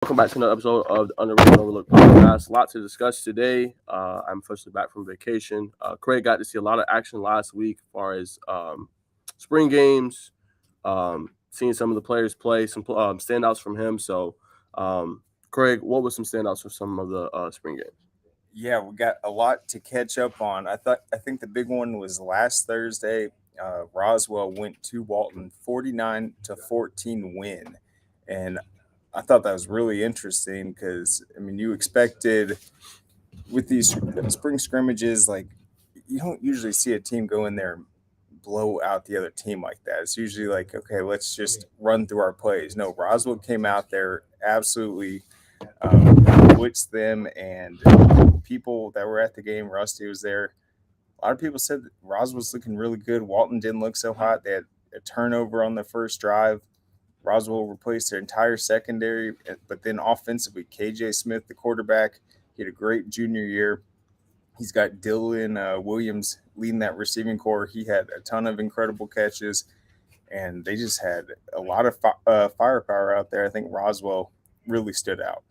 Welcome back to another episode of the Underrated and Overlooked podcast. A lot to discuss today. I'm officially back from vacation. Craig got to see a lot of action last week as far as spring games, seeing some of the players play, some standouts from him. So, Craig, what were some standouts from some of the spring games? Yeah, we got a lot to catch up on. I think the big one was last Thursday. Roswell went to Walton, 49-14 win, and I thought that was really interesting because I mean you expected with these spring scrimmages like you don't usually see a team go in there and blow out the other team like that. It's usually like okay, let's just run through our plays. No, Roswell came out there absolutely blitzed them and people that were at the game. Rusty was there. A lot of people said that Roz was looking really good. Walton didn't look so hot. They had a turnover on the first drive. Roswell replaced their entire secondary, but then offensively, KJ Smith, the quarterback, he had a great junior year. He's got Dylan Williams leading that receiving core. He had a ton of incredible catches, and they just had a lot of firepower out there. I think Roswell really stood out.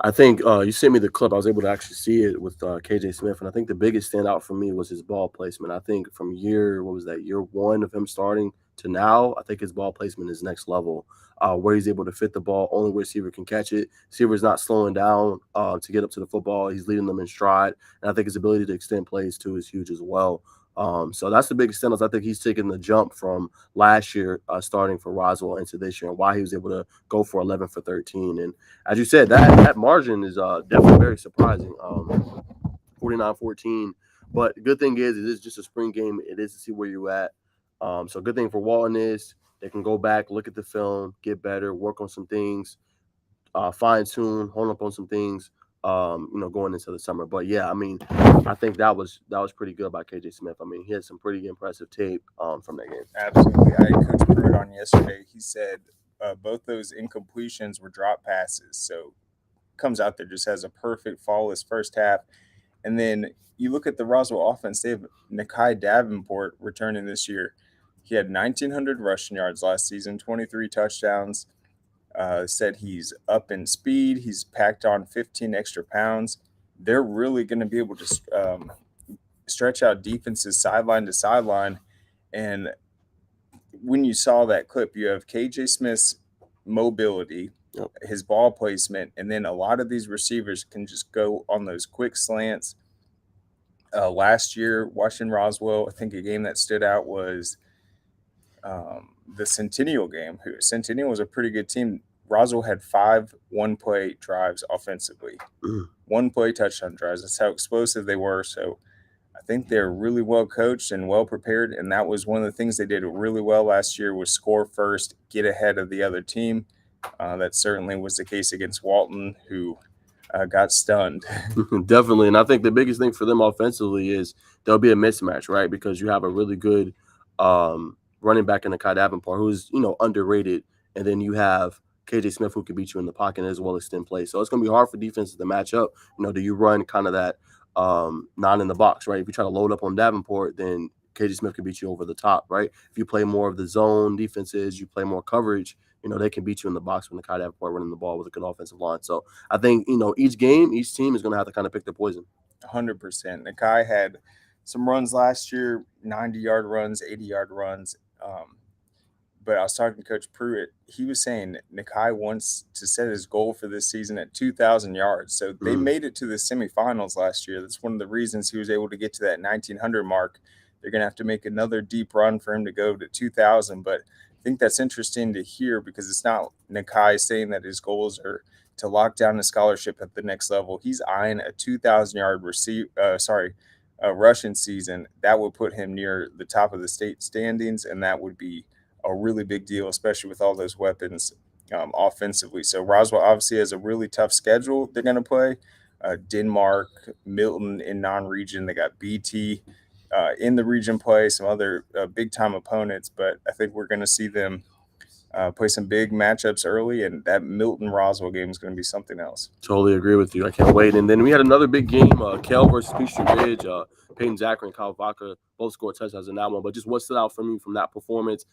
I think you sent me the clip. I was able to actually see it with KJ Smith, and I think the biggest standout for me was his ball placement. I think from year one of him starting to now, I think his ball placement is next level. Where he's able to fit the ball, only receiver can catch it. Receiver's not slowing down to get up to the football. He's leading them in stride, and I think his ability to extend plays too is huge as well. So that's the biggest standout. I think he's taken the jump from last year starting for Roswell into this year, and why he was able to go for 11 for 13. And as you said, that margin is definitely very surprising. 49-14. But the good thing is, it is just a spring game. It is to see where you're at. So good thing for Walton is they can go back, look at the film, get better, work on some things, fine tune, hone up on some things. Going into the summer. But yeah, I mean, I think that was pretty good by KJ Smith. I mean, he had some pretty impressive tape from that game. Absolutely. I had Coach Pruitt on yesterday. He said both those incompletions were drop passes. So comes out there just has a perfect flawless first half. And then you look at the Roswell offense, they have Nakai Davenport returning this year. He had 1,900 rushing yards last season, 23 touchdowns. Said he's up in speed. He's packed on 15 extra pounds. They're really going to be able to stretch out defenses sideline to sideline. And when you saw that clip, you have KJ Smith's mobility, Yep. his ball placement, and then a lot of these receivers can just go on those quick slants. Last year, watching Roswell, I think a game that stood out was the Centennial game. Centennial was a pretty good team. Roswell had 5 one-play drives offensively, Mm. one-play touchdown drives. That's how explosive they were. So I think they're really well coached and well prepared, and that was one of the things they did really well last year was score first, get ahead of the other team. That certainly was the case against Walton, who got stunned. Definitely. And I think the biggest thing for them offensively is there'll be a mismatch, right? Because you have a really good running back in the Kai Davenport who's, underrated. And then you have KJ Smith who can beat you in the pocket as well as extend play. So it's going to be hard for defenses to match up. Do you run kind of that non in the box, right? If you try to load up on Davenport, then KJ Smith can beat you over the top, right? If you play more of the zone defenses, you play more coverage, they can beat you in the box when the Kai Davenport running the ball with a good offensive line. So I think, each game, each team is going to have to kind of pick their poison. 100%. Nakai had some runs last year, 90-yard runs, 80-yard runs. But I was talking to Coach Pruitt. He was saying Nakai wants to set his goal for this season at 2,000 yards. So they made it to the semifinals last year. That's one of the reasons he was able to get to that 1,900 mark. They're going to have to make another deep run for him to go to 2,000. But I think that's interesting to hear because it's not Nakai saying that his goals are to lock down a scholarship at the next level. He's eyeing a 2,000-yard rushing season. That would put him near the top of the state standings, and that would be a really big deal, especially with all those weapons offensively. So Roswell obviously has a really tough schedule they're going to play. Denmark, Milton in non-region. They got BT in the region play, some other big-time opponents, but I think we're going to see them play some big matchups early, and that Milton-Roswell game is going to be something else. Totally agree with you. I can't wait. And then we had another big game, Kel versus Peachtree Ridge. Peyton Zachary and Kyle Vaca both scored touchdowns in that one. But just what stood out for me from that performance,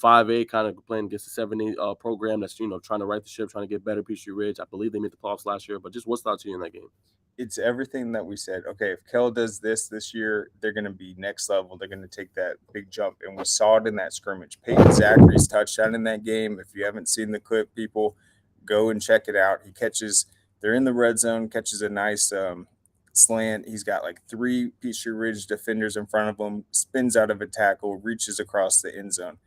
5A, kind of playing against the 7A program that's, trying to right the ship, trying to get better. Peachtree Ridge, I believe they made the playoffs last year. But just what's thoughts to you in that game? It's everything that we said. Okay, if Kel does this year, they're going to be next level. They're going to take that big jump, and we saw it in that scrimmage. Peyton Zachary's touchdown in that game. If you haven't seen the clip, people go and check it out. He catches. They're in the red zone, catches a nice slant. He's got like three Peachtree Ridge defenders in front of him. Spins out of a tackle, reaches across the end zone.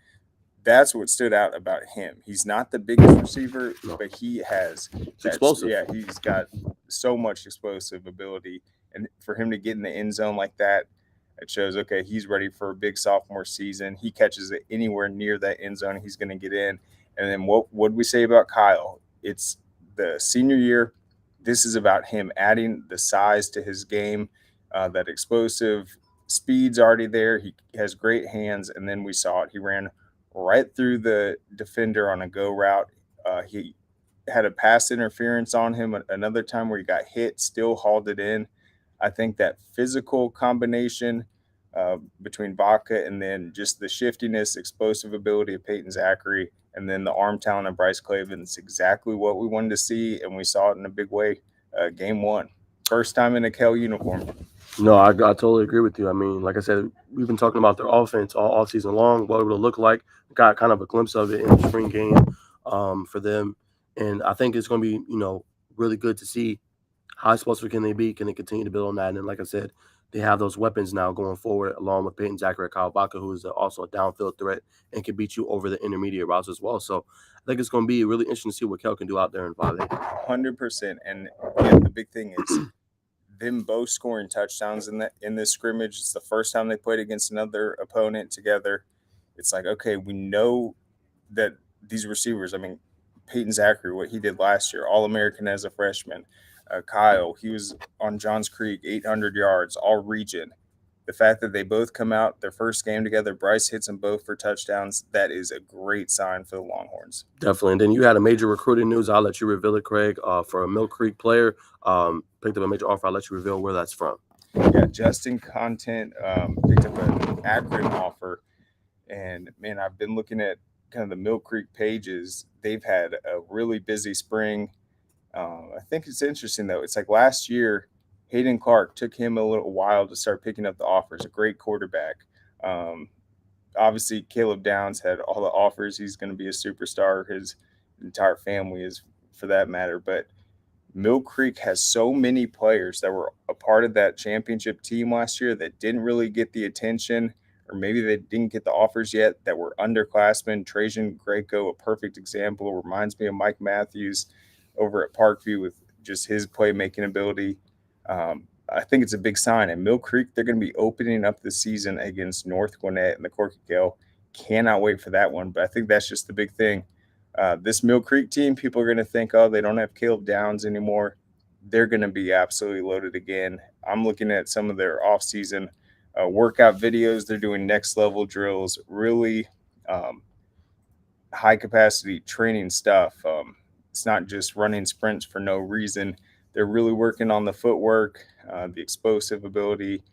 That's what stood out about him. He's not the biggest receiver, No. but he has It's explosive. Yeah, he's got so much explosive ability, and for him to get in the end zone like that, it shows okay, he's ready for a big sophomore season. He catches it anywhere near that end zone, he's going to get in. And then what did we say about Kyle? It's the senior year. This is about him adding the size to his game, that explosive speed's already there. He has great hands, and then we saw it. He ran right through the defender on a go route. He had a pass interference on him another time where he got hit, still hauled it in. I think that physical combination between Baca and then just the shiftiness, explosive ability of Peyton Zachary, and then the arm talent of Bryce Clavin is exactly what we wanted to see, and we saw it in a big way. Game one, first time in a Kel uniform. No, I totally agree with you. I mean, like I said, we've been talking about their offense all season long, what it would look like. Got kind of a glimpse of it in the spring game for them. And I think it's going to be, really good to see how explosive can they be. Can they continue to build on that? And then, like I said, they have those weapons now going forward, along with Peyton Zachary, Kyle Baca, who is also a downfield threat and can beat you over the intermediate routes as well. So I think it's going to be really interesting to see what Kel can do out there in 5A. 100%. And yeah, the big thing is them both scoring touchdowns in this scrimmage. It's the first time they played against another opponent together. It's like, okay, we know that these receivers, I mean, Peyton Zachary, what he did last year, All-American as a freshman. Kyle, he was on Johns Creek, 800 yards, all region. The fact that they both come out their first game together, Bryce hits them both for touchdowns, that is a great sign for the Longhorns. Definitely. And then you had a major recruiting news. I'll let you reveal it, Craig, for a Mill Creek player. Picked up a major offer. I'll let you reveal where that's from. Yeah, Justin Content picked up an Akron offer. And, man, I've been looking at kind of the Mill Creek pages. They've had a really busy spring. I think it's interesting, though. It's like last year, Hayden Clark took him a little while to start picking up the offers, a great quarterback. Obviously, Caleb Downs had all the offers. He's going to be a superstar. His entire family is, for that matter. But Mill Creek has so many players that were a part of that championship team last year that didn't really get the attention, or maybe they didn't get the offers yet, that were underclassmen. Trajan Greco, a perfect example, reminds me of Mike Matthews over at Parkview with just his playmaking ability. I think it's a big sign. And Mill Creek, they're going to be opening up the season against North Gwinnett and the Corky Gale. Cannot wait for that one. But I think that's just the big thing. This Mill Creek team, people are going to think, oh, they don't have Caleb Downs anymore. They're going to be absolutely loaded again. I'm looking at some of their off-season workout videos. They're doing next-level drills, really high-capacity training stuff. It's not just running sprints for no reason. They're really working on the footwork, the explosive ability.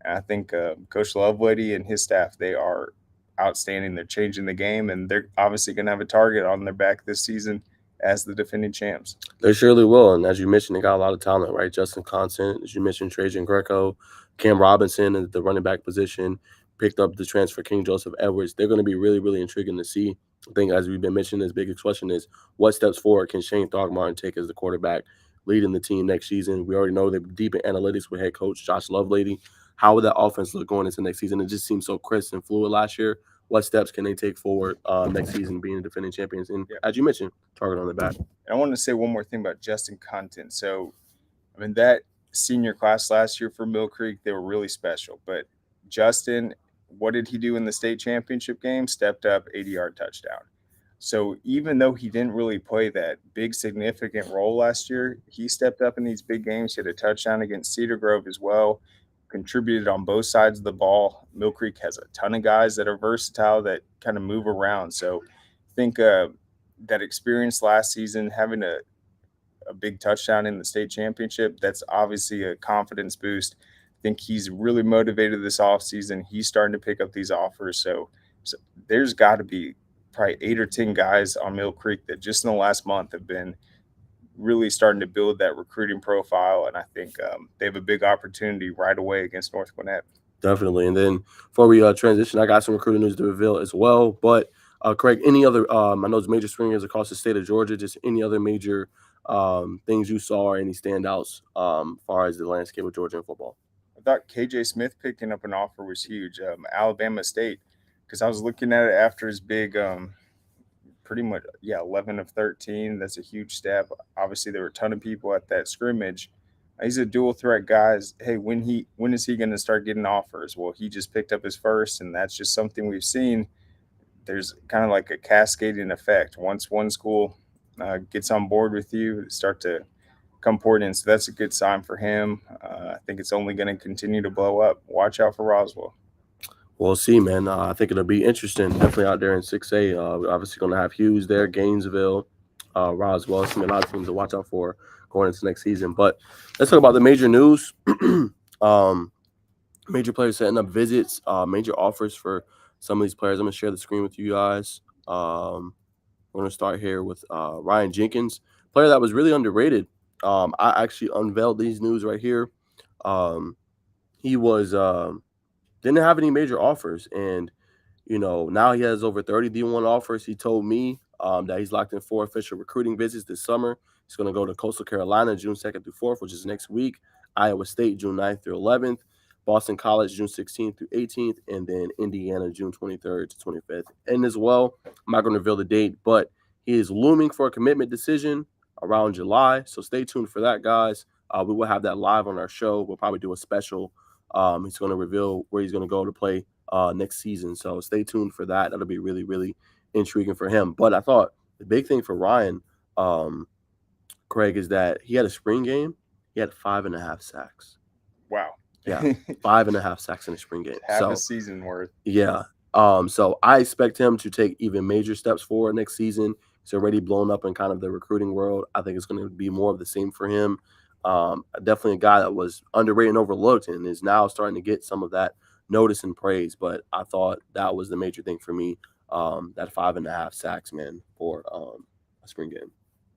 And I think Coach Lovelady and his staff, they are outstanding. They're changing the game, and they're obviously going to have a target on their back this season as the defending champs. They surely will. And as you mentioned, they got a lot of talent, right? Justin Constant, as you mentioned, Trajan Greco, Cam Robinson at the running back position, picked up the transfer King Joseph Edwards. They're going to be really, really intriguing to see. I think, as we've been mentioning, this biggest question is what steps forward can Shane Thogmartin take as the quarterback leading the team next season? We already know they're deep in analytics with head coach Josh Lovelady. How would that offense look going into next season? It just seemed so crisp and fluid last year. What steps can they take forward next season being the defending champions? And as you mentioned, target on the back. I want to say one more thing about Justin Content. So, I mean, that senior class last year for Mill Creek, they were really special. But Justin, what did he do in the state championship game? Stepped up, 80-yard touchdown. So even though he didn't really play that big significant role last year, he stepped up in these big games. He had a touchdown against Cedar Grove as well, contributed on both sides of the ball. Mill Creek has a ton of guys that are versatile that kind of move around. So I think that experience last season, having a big touchdown in the state championship, that's obviously a confidence boost. I think he's really motivated this offseason. He's starting to pick up these offers. So So there's got to be probably 8 or 10 guys on Mill Creek that just in the last month have been really starting to build that recruiting profile, and I think they have a big opportunity right away against North Gwinnett. Definitely. And then before we transition, I got some recruiting news to reveal as well. But Craig, any other? I know it's major springers across the state of Georgia. Just any other major things you saw or any standouts far as the landscape of Georgia in football? I thought KJ Smith picking up an offer was huge. Alabama State, because I was looking at it after his big, pretty much 11 of 13. That's a huge step. Obviously, there were a ton of people at that scrimmage. He's a dual threat guy. Hey, when is he going to start getting offers? Well, he just picked up his first, and that's just something we've seen. There's kind of like a cascading effect. Once one school gets on board with you, start to come poured in. So that's a good sign for him. I think it's only going to continue to blow up. Watch out for Roswell. We'll see, man. I think it'll be interesting. Definitely out there in 6A. We're obviously going to have Hughes there, Gainesville, Roswell. Some a lot of teams to watch out for going into next season. But let's talk about the major news. Major players setting up visits, major offers for some of these players. I'm going to share the screen with you guys. We're going to start here with Ryan Jenkins, player that was really underrated. I actually unveiled these news right here. He was didn't have any major offers, and now he has over 30 D1 offers. He told me that he's locked in 4 official recruiting visits this summer. He's going to go to Coastal Carolina June 2nd through 4th, which is next week. Iowa State June 9th through 11th. Boston College June 16th through 18th, and then Indiana June 23rd to 25th. And as well, I'm not going to reveal the date, but he is looming for a commitment decision around July. So stay tuned for that, guys. We will have that live on our show. We'll probably do a special. He's going to reveal where he's going to go to play next season. So stay tuned for that. That'll be really, really intriguing for him. But I thought the big thing for Ryan, Craig, is that he had a spring game. He had 5.5 sacks. Wow. Yeah, 5.5 sacks in a spring game. Half a season worth. Yeah. So I expect him to take even major steps forward next season. He's already blown up in kind of the recruiting world. I think it's going to be more of the same for him. Definitely a guy that was underrated and overlooked and is now starting to get some of that notice and praise. But I thought that was the major thing for me, that 5.5 sacks, man, for a spring game.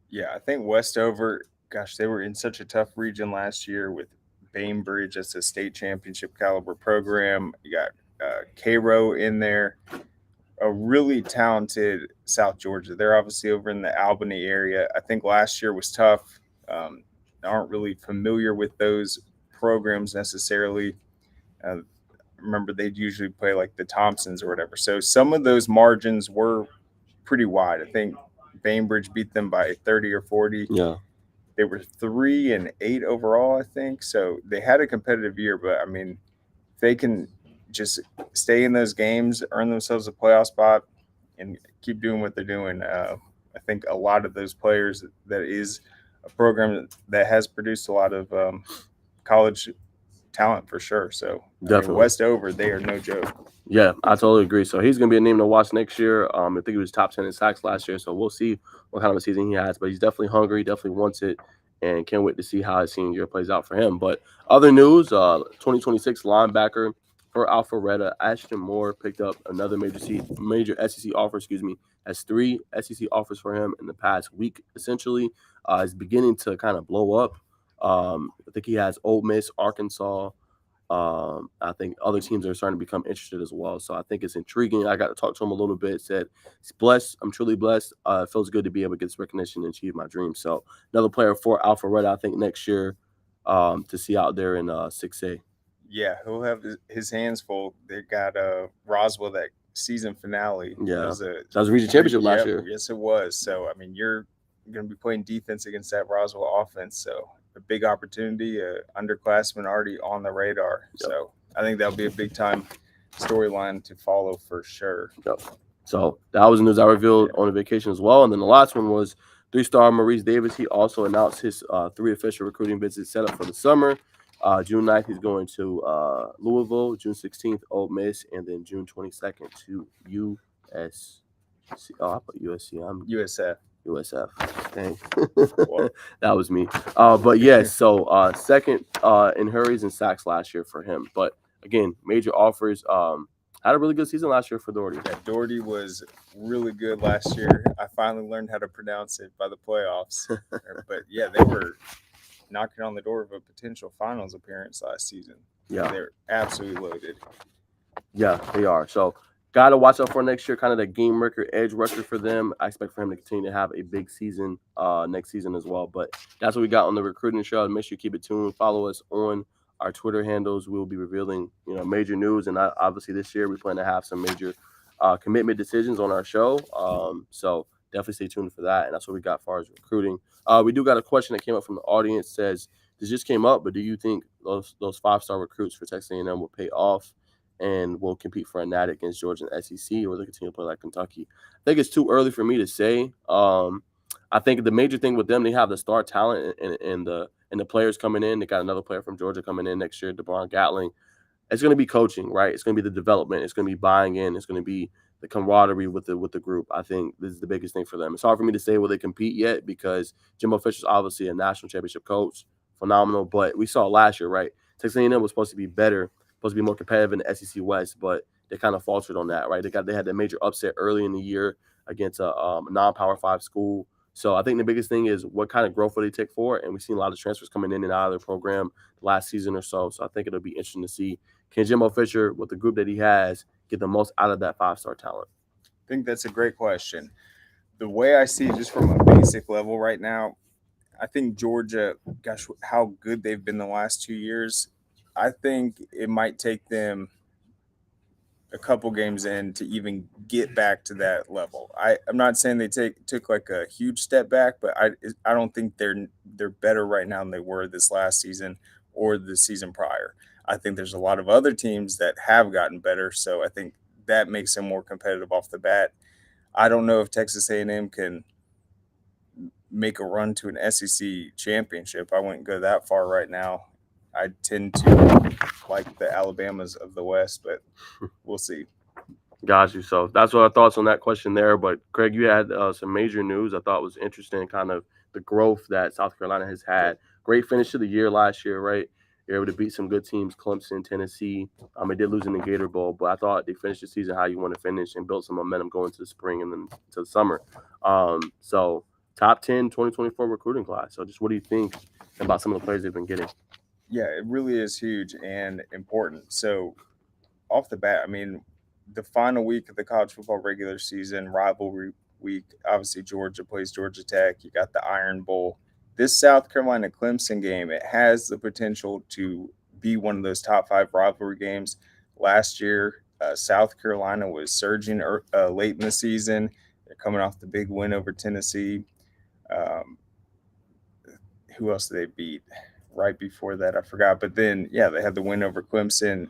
Yeah, I think Westover, gosh, they were in such a tough region last year with Bainbridge. That's a state championship caliber program. You got Cairo in there, a really talented South Georgia. They're obviously over in the Albany area. I think last year was tough. Aren't really familiar with those programs necessarily. Remember, they'd usually play like the Thompsons or whatever. So some of those margins were pretty wide. I think Bainbridge beat them by 30 or 40. Yeah. They were 3-8 overall, I think. So they had a competitive year, but I mean, if they can just stay in those games, earn themselves a playoff spot, and keep doing what they're doing, I think a lot of those players, that is a program that has produced a lot of college talent for sure. So definitely, Westover, they are no joke. Yeah, I totally agree. So he's going to be a name to watch next year. I think he was top 10 in sacks last year. So we'll see what kind of a season he has. But he's definitely hungry, definitely wants it, and can't wait to see how his senior year plays out for him. But other news, 2026 linebacker for Alpharetta, Ashton Moore picked up another major SEC offer, has 3 SEC offers for him in the past week, essentially. Is beginning to kind of blow up. I think he has Ole Miss, Arkansas. I think other teams are starting to become interested as well. So I think it's intriguing. I got to talk to him a little bit. Said he's blessed. I'm truly blessed. It feels good to be able to get this recognition and achieve my dream. So another player for Alpharetta, I think next year to see out there in 6A. Yeah, he'll have his hands full. They got Roswell, that season finale. Yeah, that was a region championship last year. Yes, it was. So I mean, you're going to be playing defense against that Roswell offense. So a big opportunity, underclassmen already on the radar. Yep. So I think that'll be a big time storyline to follow for sure. Yep. So that was the news I revealed on a vacation as well. And then the last one was 3-star Maurice Davis. He also announced his 3 official recruiting visits set up for the summer. June 9th, he's going to Louisville. June 16th, Ole Miss. And then June 22nd to USC. Oh, I put USC. I'm USF. Dang. That was me. But yes, so second in hurries and sacks last year for him. But again, major offers. had a really good season last year for Doherty. Yeah, Doherty was really good last year. I finally learned how to pronounce it by the playoffs. But yeah, they were knocking on the door of a potential finals appearance last season. Yeah. They're absolutely loaded. Yeah, they are. So got to watch out for next year, kind of the game record, edge rusher for them. I expect for him to continue to have a big season next season as well. But that's what we got on the recruiting show. Make sure you keep it tuned. Follow us on our Twitter handles. We'll be revealing, major news. And obviously this year we plan to have some major commitment decisions on our show. So definitely stay tuned for that. And that's what we got as far as recruiting. We do got a question that came up from the audience. Says, this just came up, but do you think those 5-star recruits for Texas A&M will pay off and will compete for a natty against Georgia and SEC, or they continue to play like Kentucky? I think it's too early for me to say. I think the major thing with them, they have the star talent and the players coming in. They got another player from Georgia coming in next year, DeBron Gatling. It's going to be coaching, right? It's going to be the development. It's going to be buying in. It's going to be the camaraderie with the group. I think this is the biggest thing for them. It's hard for me to say will they compete yet because Jimbo Fisher's obviously a national championship coach, phenomenal. But we saw last year, right? Texas A&M was supposed to be better, supposed to be more competitive in the SEC West, but they kind of faltered on that, right? They had that major upset early in the year against a non-Power 5 school. So I think the biggest thing is what kind of growth will they take for it, and we've seen a lot of transfers coming in and out of their program last season or so. So I think it'll be interesting to see, can Jimbo Fisher, with the group that he has, get the most out of that 5-star talent? I think that's a great question. The way I see just from a basic level right now, I think Georgia, gosh, how good they've been the last 2 years. I think it might take them a couple games in to even get back to that level. I'm not saying they took like a huge step back, but I don't think they're better right now than they were this last season or the season prior. I think there's a lot of other teams that have gotten better, so I think that makes them more competitive off the bat. I don't know if Texas A&M can make a run to an SEC championship. I wouldn't go that far right now. I tend to like the Alabamas of the West, but we'll see. Got you. So that's what our thoughts on that question there. But Craig, you had some major news I thought was interesting, kind of the growth that South Carolina has had. Great finish to the year last year, right? You're able to beat some good teams, Clemson, Tennessee. They did lose in the Gator Bowl, but I thought they finished the season how you want to finish and built some momentum going to the spring and then to the summer. So top 10 2024 recruiting class. So just what do you think about some of the players they've been getting? Yeah, it really is huge and important. So off the bat, I mean, the final week of the college football regular season, rivalry week, obviously Georgia plays Georgia Tech. You got the Iron Bowl. This South Carolina Clemson game, it has the potential to be one of those top 5 rivalry games. Last year, South Carolina was surging late in the season. They're coming off the big win over Tennessee. Who else did they beat right before that? I forgot. But then, yeah, they had the win over Clemson,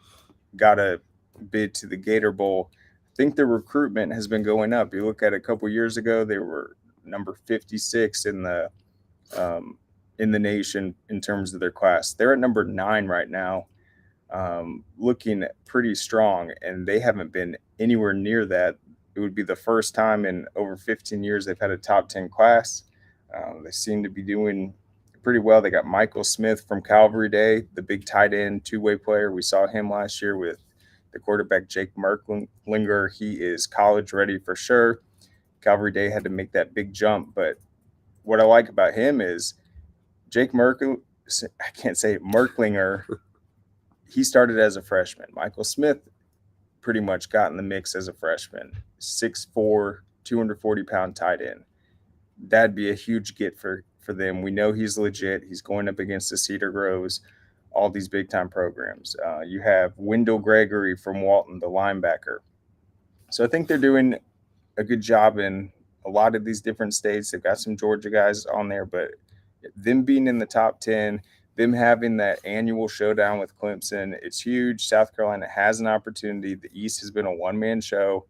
got a bid to the Gator Bowl. I think the recruitment has been going up. You look at a couple years ago, they were number 56 in the nation in terms of their class. They're at number 9 right now, looking pretty strong, and they haven't been anywhere near that. It would be the first time in over 15 years they've had a top 10 class. They seem to be doing pretty well. They got Michael Smith from Calvary Day, the big tight end, two-way player. We saw him last year with the quarterback Jake Merklinger. He is college ready for sure. Calvary Day had to make that big jump, but what I like about him is Jake Merklinger, he started as a freshman. Michael Smith pretty much got in the mix as a freshman. 6'4", 240-pound tight end. That'd be a huge get for them. We know he's legit. He's going up against the Cedar Groves, all these big-time programs. You have Wendell Gregory from Walton, the linebacker. So I think they're doing a good job in a lot of these different states. They've got some Georgia guys on there, but them being in the top 10, them having that annual showdown with Clemson, it's huge. South Carolina has an opportunity. The East has been a one-man show.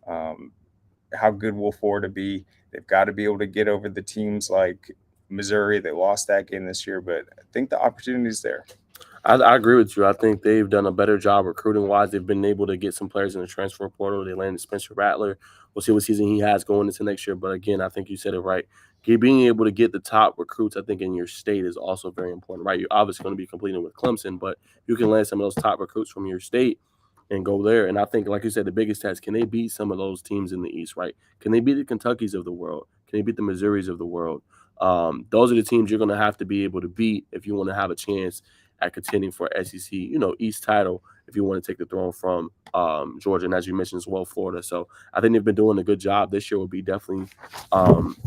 How good will Florida be? They've got to be able to get over the teams like Missouri. They lost that game this year, but I think the opportunity is there. I agree with you. I think they've done a better job recruiting-wise. They've been able to get some players in the transfer portal. They landed Spencer Rattler. We'll see what season he has going into next year. But again, I think you said it right. Being able to get the top recruits, I think, in your state is also very important, right? You're obviously going to be competing with Clemson, but you can land some of those top recruits from your state. and go there. And I think, like you said, the biggest test, can they beat some of those teams in the East, right? Can they beat the Kentuckys of the world? Can they beat the Missouris of the world? Those are the teams you're going to have to be able to beat if you want to have a chance at contending for SEC, East title, if you want to take the throne from Georgia, and as you mentioned as well, Florida. So I think they've been doing a good job. This year will be definitely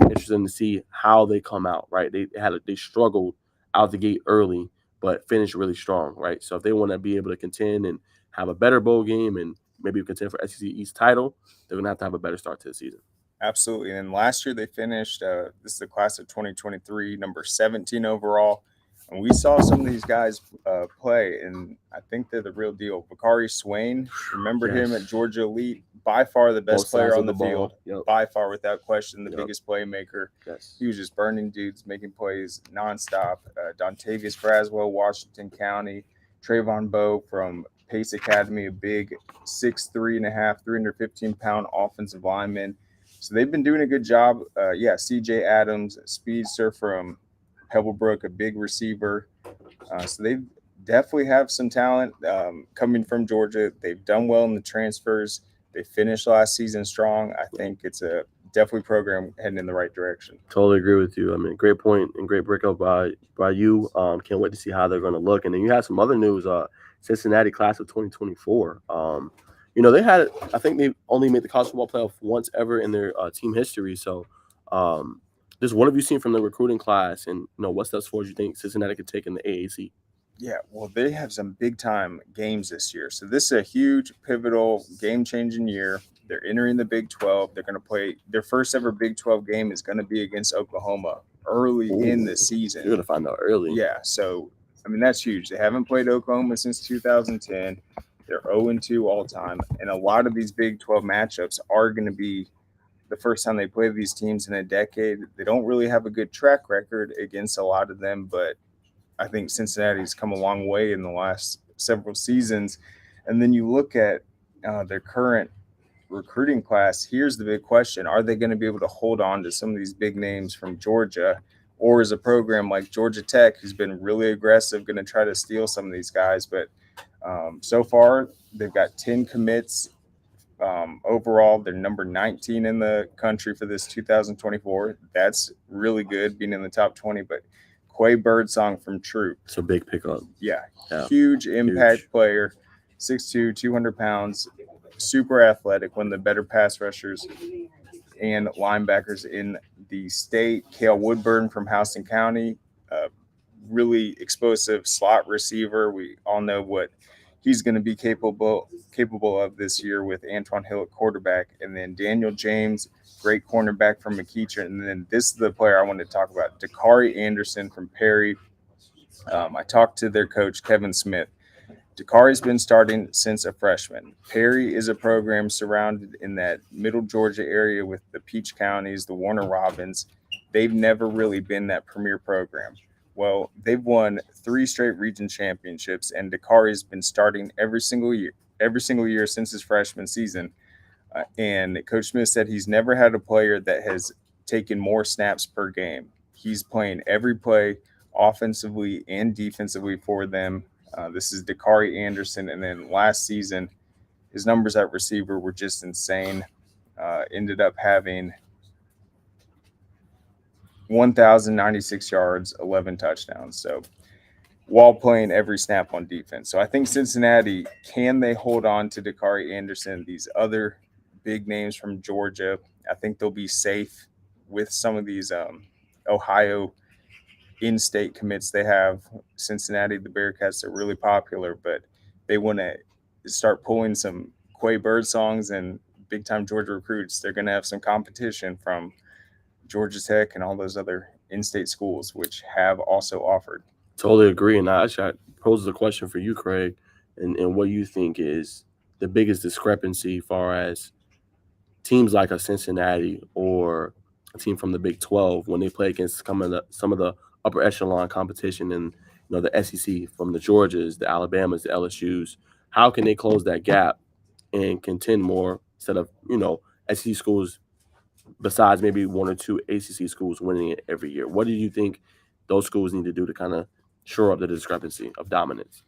interesting to see how they come out, right? They struggled out the gate early, but finished really strong, right? So if they want to be able to contend and have a better bowl game and maybe contend for SEC East title, they're going to have a better start to the season. Absolutely. And last year they finished, this is the class of 2023, number 17 overall. And we saw some of these guys play, and I think they're the real deal. Bakari Swain, remember him at Georgia Elite? By far the best player on the field. Yep. By far, without question, the biggest playmaker. Yes. He was just burning dudes, making plays nonstop. Dontavius Braswell, Washington County. Trayvon Bowe from Pace Academy, a big 6'3.5", 315-pound offensive lineman. So they've been doing a good job. CJ Adams, speedster from Pebblebrook, a big receiver. So they definitely have some talent coming from Georgia. They've done well in the transfers. They finished last season strong. I think it's a definitely program heading in the right direction. Totally agree with you. I mean, great point and great breakup by you. Can't wait to see how they're going to look. And then you have some other news. Cincinnati class of 2024. They had, I think they only made the college football playoff once ever in their team history. So, just what have you seen from the recruiting class, and what steps forward you think Cincinnati could take in the AAC? Yeah, well, they have some big time games this year. So this is a huge, pivotal, game changing year. They're entering the Big 12. They're going to play their first ever Big 12 game is going to be against Oklahoma early in the season. You're going to find out early. Yeah, so I mean that's huge. They haven't played Oklahoma since 2010. They're 0-2 all time, and a lot of these Big 12 matchups are going to be the first time they play these teams in a decade. They don't really have a good track record against a lot of them, but I think Cincinnati's come a long way in the last several seasons. And then you look at their current recruiting class. Here's the big question. Are they going to be able to hold on to some of these big names from Georgia? Or is a program like Georgia Tech, who's been really aggressive, going to try to steal some of these guys? But so far, they've got 10 commits. Overall, they're number 19 in the country for this 2024. That's really good, being in the top 20. But Quay Birdsong from Troop. It's a big pickup. Yeah. Huge impact player, 6'2", 200 pounds, super athletic, one of the better pass rushers and linebackers in the state. Cale Woodburn from Houston County, really explosive slot receiver. We all know what he's going to be capable of this year with Antoine Hill at quarterback. And then Daniel James, great cornerback from McEachern. And then this is the player I wanted to talk about, Dakari Anderson from Perry. I talked to their coach, Kevin Smith. Dakari's been starting since a freshman. Perry is a program surrounded in that middle Georgia area with the Peach Counties, the Warner Robins. They've never really been that premier program. Well, they've won 3 straight region championships, and Dakari's been starting every single year since his freshman season. And Coach Smith said he's never had a player that has taken more snaps per game. He's playing every play offensively and defensively for them. This is Dakari Anderson. And then last season, his numbers at receiver were just insane. Ended up having 1,096 yards, 11 touchdowns. So while playing every snap on defense. So I think Cincinnati, can they hold on to Dakari Anderson, these other big names from Georgia? I think they'll be safe with some of these Ohio in-state commits they have. Cincinnati, the Bearcats are really popular, but they want to start pulling some Quay Bird songs and big-time Georgia recruits. They're going to have some competition from Georgia Tech and all those other in-state schools, which have also offered. Totally agree. And I pose a question for you, Craig, and what you think is the biggest discrepancy as far as teams like a Cincinnati or a team from the Big 12 when they play against some of the upper echelon competition and the SEC, from the Georgias, the Alabamas, the LSUs. How can they close that gap and contend more instead of SEC schools, besides maybe 1 or 2 ACC schools winning it every year? What do you think those schools need to do to kind of shore up the discrepancy of dominance?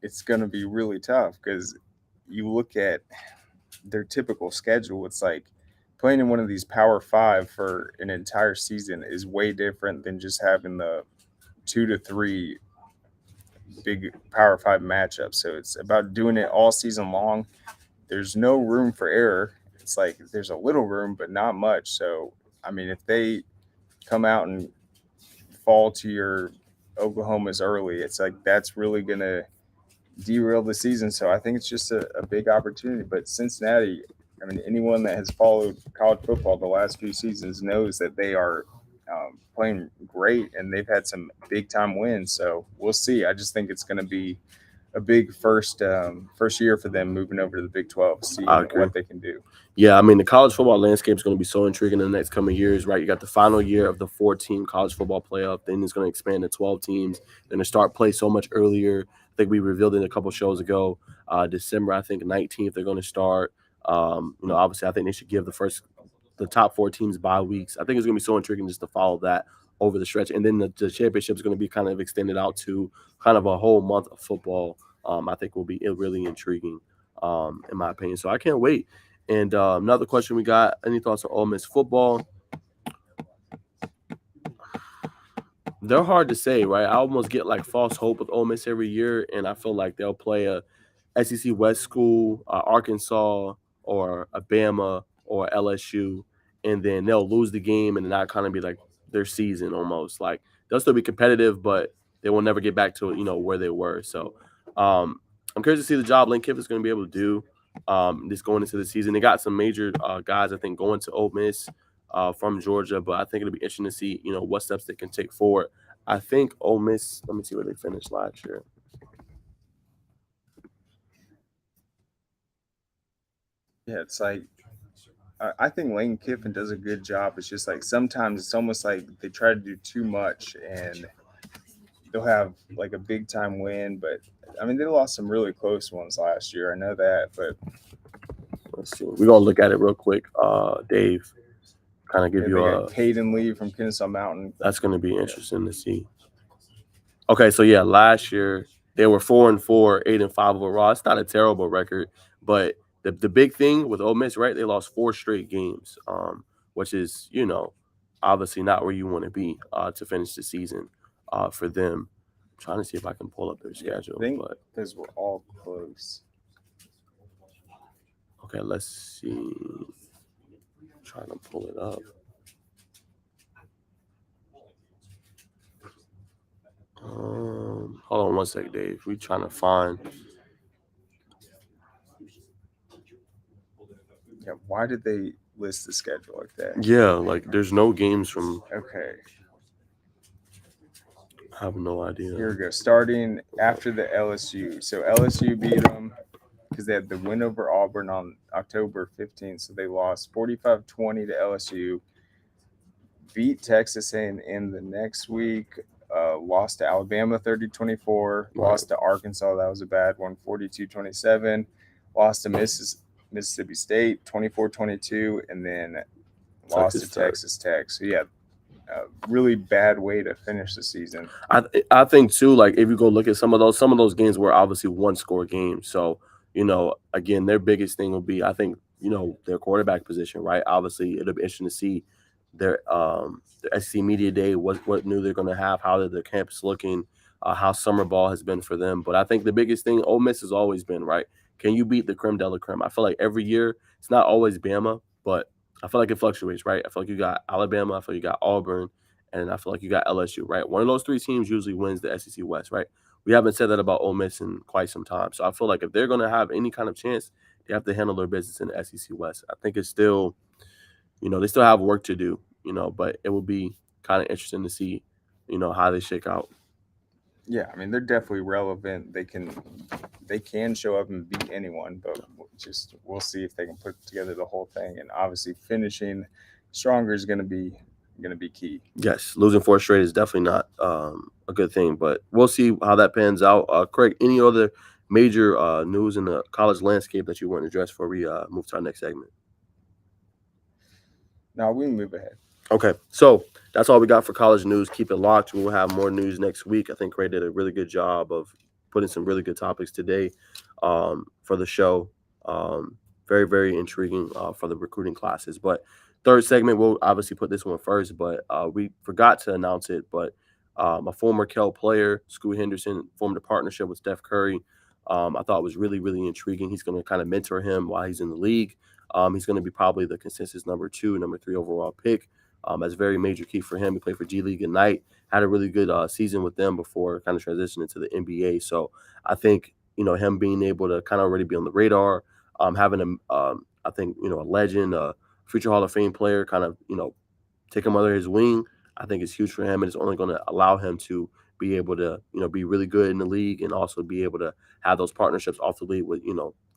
It's going to be really tough because you look at their typical schedule, it's like playing in one of these Power Five for an entire season is way different than just having the 2 to 3 big Power Five matchups. So it's about doing it all season long. There's no room for error. It's like there's a little room, but not much. So, I mean, if they come out and fall to your Oklahoma's early, it's like that's really going to derail the season. So I think it's just a big opportunity. But Cincinnati, I mean, anyone that has followed college football the last few seasons knows that they are playing great and they've had some big time wins. So we'll see. I just think it's going to be a big first year for them moving over to the Big 12, seeing I agree. what they can do. Yeah, I mean, the college football landscape is going to be so intriguing in the next coming years, right? You got the final year of the 4-team college football playoff. Then it's going to expand to 12 teams. Then to start play so much earlier. I think we revealed it a couple shows ago. December, I think 19th, they're going to start. Obviously, I think they should give the top 4 teams bye weeks. I think it's going to be so intriguing just to follow that over the stretch. And then the championship is going to be kind of extended out to kind of a whole month of football. I think will be really intriguing, in my opinion. So I can't wait. And another question we got: any thoughts on Ole Miss football? They're hard to say, right? I almost get like false hope with Ole Miss every year, and I feel like they'll play a SEC West school, Arkansas, or a Bama or LSU, and then they'll lose the game, and then that kind of be like their season almost. Like they'll still be competitive, but they will never get back to where they were. So I'm curious to see the job Lane Kiffin's going to be able to do. This going into the season, they got some major guys I think going to Ole Miss from Georgia, but I think it'll be interesting to see what steps they can take forward. I think Ole Miss. Let me see where they finished last year. Yeah, it's like I think Lane Kiffin does a good job. It's just like sometimes it's almost like they try to do too much and they'll have like a big time win, but I mean they lost some really close ones last year. I know that, but Let's see. We're gonna look at it real quick. Dave, kind of give yeah, you they a. got Caden Lee from Kennesaw Mountain. That's gonna be interesting to see. Okay, so yeah, last year they were 4-4, 8-5 overall. It's not a terrible record, but the big thing with Ole Miss, right? They lost 4 straight games, which is obviously not where you want to be to finish the season for them. I'm trying to see if I can pull up their Yeah, schedule, I think but those were all close. okay, let's see. I'm trying to pull it up. Hold on one sec, Dave. We trying to find. Yeah, why did they list the schedule like that? Yeah, like there's no games from. Okay, I have no idea. here we go. Starting after the LSU. So LSU beat them because they had the win over Auburn on October 15th. So they lost 45-20 to LSU. Beat Texas A&M the next week. Lost to Alabama 30-24. Right. Lost to Arkansas. That was a bad one, 42-27. Lost to Mississippi State 24-22, and then lost to Texas Tech. So yeah, a really bad way to finish the season. I think too, like if you go look at some of those games were obviously 1-score games. So again, their biggest thing will be I think their quarterback position, right? Obviously, it'll be interesting to see their SEC media day, what new they're going to have, how their campus looking, how summer ball has been for them. But I think the biggest thing Ole Miss has always been, right? Can you beat the creme de la creme? I feel like every year it's not always Bama, but I feel like it fluctuates, right? I feel like you got Alabama, I feel like you got Auburn, and I feel like you got LSU, right? One of those 3 teams usually wins the SEC West, right? We haven't said that about Ole Miss in quite some time. So I feel like if they're going to have any kind of chance, they have to handle their business in the SEC West. I think it's still, they still have work to do, but it will be kind of interesting to see, how they shake out. Yeah, I mean they're definitely relevant. They can show up and beat anyone, but we'll see if they can put together the whole thing. And obviously finishing stronger is going to be key. Yes, losing 4 straight is definitely not a good thing, but we'll see how that pans out. Craig, any other major news in the college landscape that you want to address before we move to our next segment? Now we can move ahead. Okay, so that's all we got for college news. Keep it locked. We'll have more news next week. I think Craig did a really good job of put in some really good topics today for the show. Very, very intriguing for the recruiting classes. But third segment, we'll obviously put this one first, but we forgot to announce it. But a former Kel player, Scoot Henderson, formed a partnership with Steph Curry. I thought was really, really intriguing. He's going to kind of mentor him while he's in the league. He's going to be probably the consensus number 2, number 3 overall pick. That's very major key for him. He played for G League Ignite, had a really good season with them before kind of transitioning into the NBA. So I think, him being able to kind of already be on the radar, having I think, a legend, a future Hall of Fame player kind of, take him under his wing, I think is huge for him. And it's only going to allow him to be able to, be really good in the league and also be able to have those partnerships off the league with,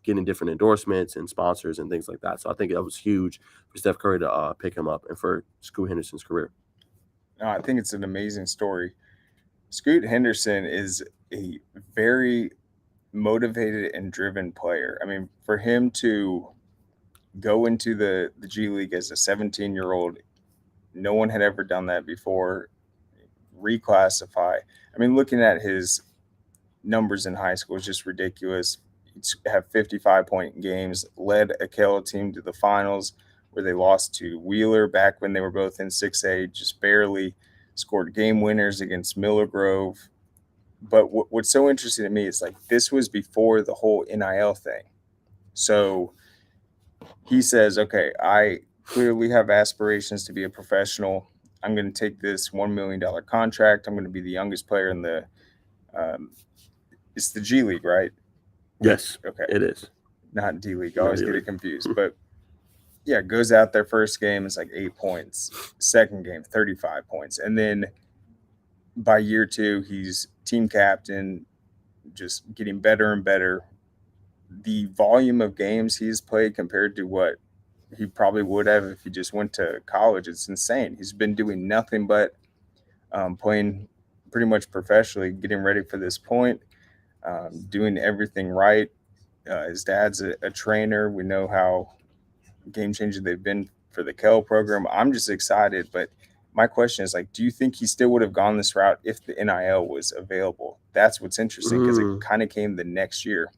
getting different endorsements and sponsors and things like that. So I think that was huge for Steph Curry to pick him up and for Scoot Henderson's career. I think it's an amazing story. Scoot Henderson is a very motivated and driven player. I mean, for him to go into the G League as a 17-year-old, no one had ever done that before. Reclassify. I mean, looking at his numbers in high school is just ridiculous. He'd have 55-point games, led a Kel team to the finals where they lost to Wheeler back when they were both in 6A, just barely scored game winners against Miller Grove. But what's so interesting to me is like this was before the whole NIL thing. So he says, okay, I clearly have aspirations to be a professional. I'm going to take this $1 million contract. I'm going to be the youngest player in the it's the G League, right? Yes, Okay. it is. Not D League. I always get it confused. But yeah, goes out their first game, it's like 8 points. Second game, 35 points. And then by year 2, he's team captain, just getting better and better. The volume of games he's played compared to what he probably would have if he just went to college, it's insane. He's been doing nothing but playing pretty much professionally, getting ready for this point, doing everything right. His dad's a trainer. We know how game changer they've been for the Kel program. I'm just excited, but my question is like, do you think he still would have gone this route if the NIL was available? That's what's interesting because it kind of came the next year.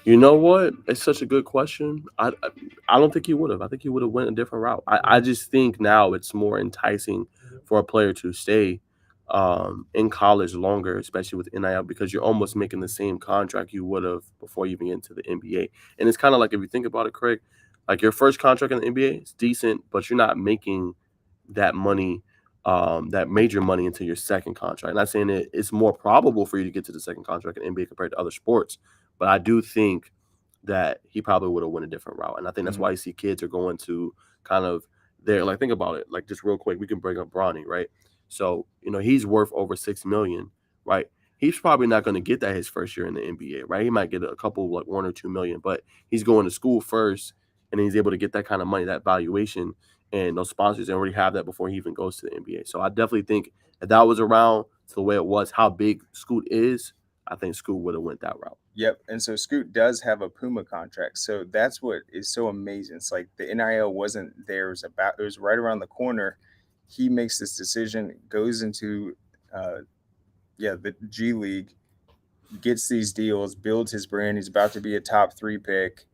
You know what? It's such a good question. I don't think he would have. I think he would have went a different route. I just think now it's more enticing for a player to stay in college longer, especially with NIL, because you're almost making the same contract you would have before you even get into the NBA. And it's kind of like, if you think about it, Craig, like your first contract in the NBA is decent, but you're not making that money, that major money into your second contract. Not saying it's more probable for you to get to the second contract in NBA compared to other sports, but I do think that he probably would have went a different route. And I think that's why you see kids are going to kind of there. Like, think about it. Like, just real quick, we can bring up Bronny, right? So, he's worth over $6 million, right? He's probably not going to get that his first year in the NBA, right? He might get a couple, like 1 or 2 million, but he's going to school first, and he's able to get that kind of money, that valuation, and those sponsors already have that before he even goes to the NBA. So I definitely think if that was around to the way it was, how big Scoot is, I think Scoot would have went that route. Yep. And so Scoot does have a Puma contract. So that's what is so amazing. It's like the NIL wasn't there. It was right around the corner. He makes this decision, goes into the G League, gets these deals, builds his brand. He's about to be a top 3 pick.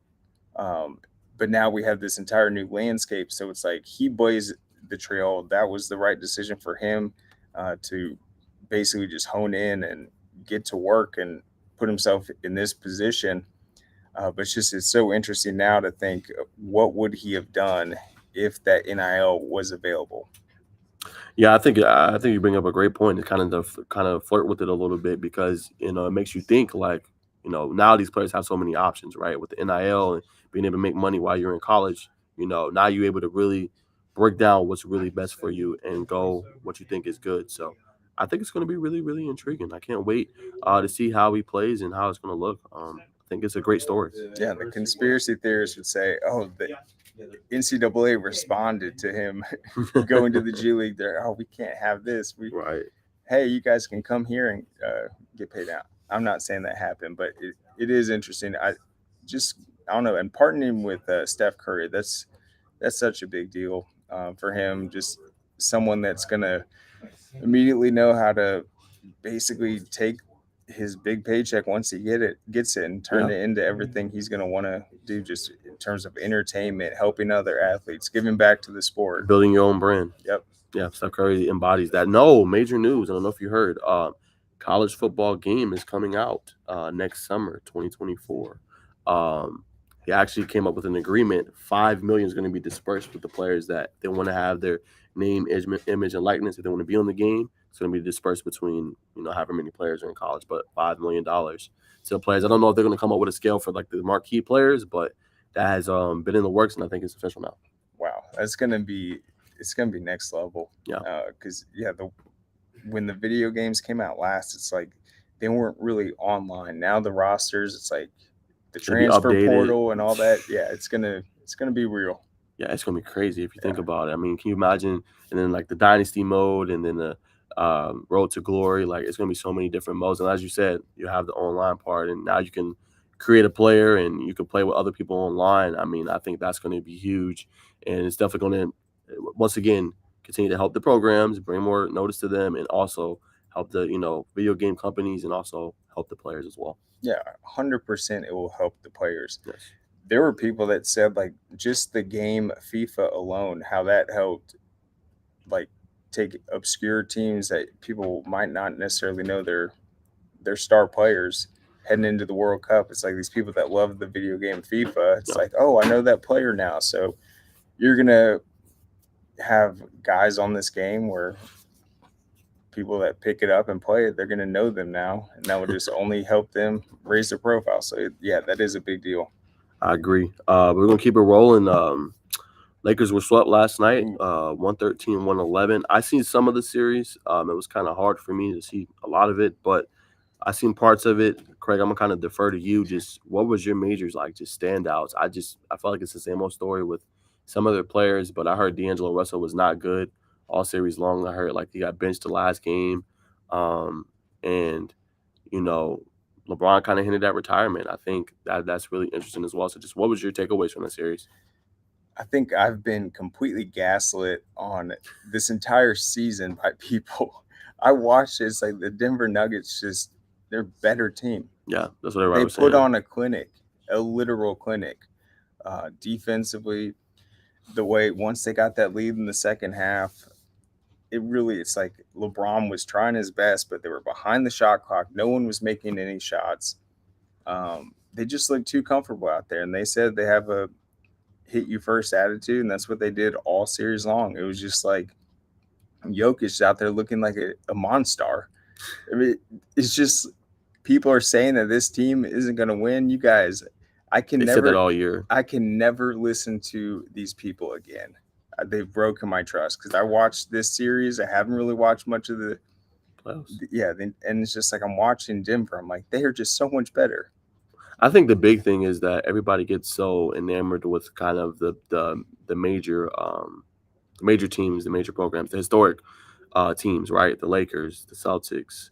But now we have this entire new landscape. So it's like he blazed the trail. That was the right decision for him to basically just hone in and get to work and put himself in this position. But it's so interesting now to think, what would he have done if that NIL was available? Yeah, I think you bring up a great point. To kind of flirt with it a little bit, because it makes you think like, now these players have so many options, right? With the NIL and being able to make money while you're in college, now you're able to really break down what's really best for you and go what you think is good. So I think it's going to be really, really intriguing. I can't wait to see how he plays and how it's going to look. I think it's a great story. Yeah, the conspiracy theorists would say, oh, the NCAA responded to him going to the G League. There, oh, we can't have this. Right. Hey, you guys can come here and get paid out. I'm not saying that happened, but it is interesting. I don't know. And partnering with Steph Curry, that's such a big deal for him. Just someone that's gonna immediately know how to basically take his big paycheck once he gets it and turn it into everything he's going to want to do, just in terms of entertainment, helping other athletes, giving back to the sport, building your own brand. Yep. Yeah, Steph Curry embodies that. No, major news. I don't know if you heard. College football game is coming out next summer, 2024. He actually came up with an agreement. $5 million is going to be dispersed with the players that they want to have their name, image, and likeness. If they want to be on the game, it's going to be dispersed between however many players are in college. But $5 million to the players. I don't know if they're going to come up with a scale for like the marquee players, but that has been in the works, and I think it's official now. Wow, it's gonna be next level. Yeah. Because when the video games came out last, it's like they weren't really online. Now the rosters, it's like the transfer portal and all that. Yeah, it's gonna be real. Yeah, it's gonna be crazy if you think about it. I mean, can you imagine? And then like the dynasty mode, and then the road to glory. Like it's gonna be so many different modes. And as you said, you have the online part, and now you can create a player and you can play with other people online. I mean, I think that's going to be huge, and it's definitely going to, once again, continue to help the programs, bring more notice to them, and also help the video game companies, and also help the players as well. Yeah, 100%. It will help the players. Yes. There were people that said like just the game FIFA alone, how that helped, like take obscure teams that people might not necessarily know their star players heading into the World Cup. It's like these people that love the video game FIFA. It's like, oh, I know that player now. So you're gonna have guys on this game where people that pick it up and play it, they're gonna know them now, and that will just only help them raise their profile. So yeah, that is a big deal. I agree. We're gonna keep it rolling. Lakers were swept last night, 113-111. I seen some of the series. It was kind of hard for me to see a lot of it, but I seen parts of it. Craig, I'm gonna kind of defer to you. Just what was your majors like? Just standouts. I felt like it's the same old story with some other players, but I heard D'Angelo Russell was not good all series long. I heard like he got benched the last game, and LeBron kind of hinted at retirement. I think that's really interesting as well. So, just what was your takeaways from the series? I think I've been completely gaslit on this entire season by people. I watched it. It's like the Denver Nuggets they're a better team. Yeah, that's what everybody was saying. They put on a clinic, a literal clinic, defensively. The way once they got that lead in the second half, it's like LeBron was trying his best, but they were behind the shot clock. No one was making any shots. They just looked too comfortable out there, and they said they have a hit you first attitude, and that's what they did all series long. It was just like Jokic out there looking like a monster. I mean, it's just people are saying that this team isn't going to win. You guys, they said that all year. I can never listen to these people again. They've broken my trust because I watched this series. I haven't really watched much of the playoffs. Yeah, and it's just like I'm watching Denver. I'm like, they are just so much better. I think the big thing is that everybody gets so enamored with kind of the major teams, the major programs, the historic teams, right? The Lakers, the Celtics,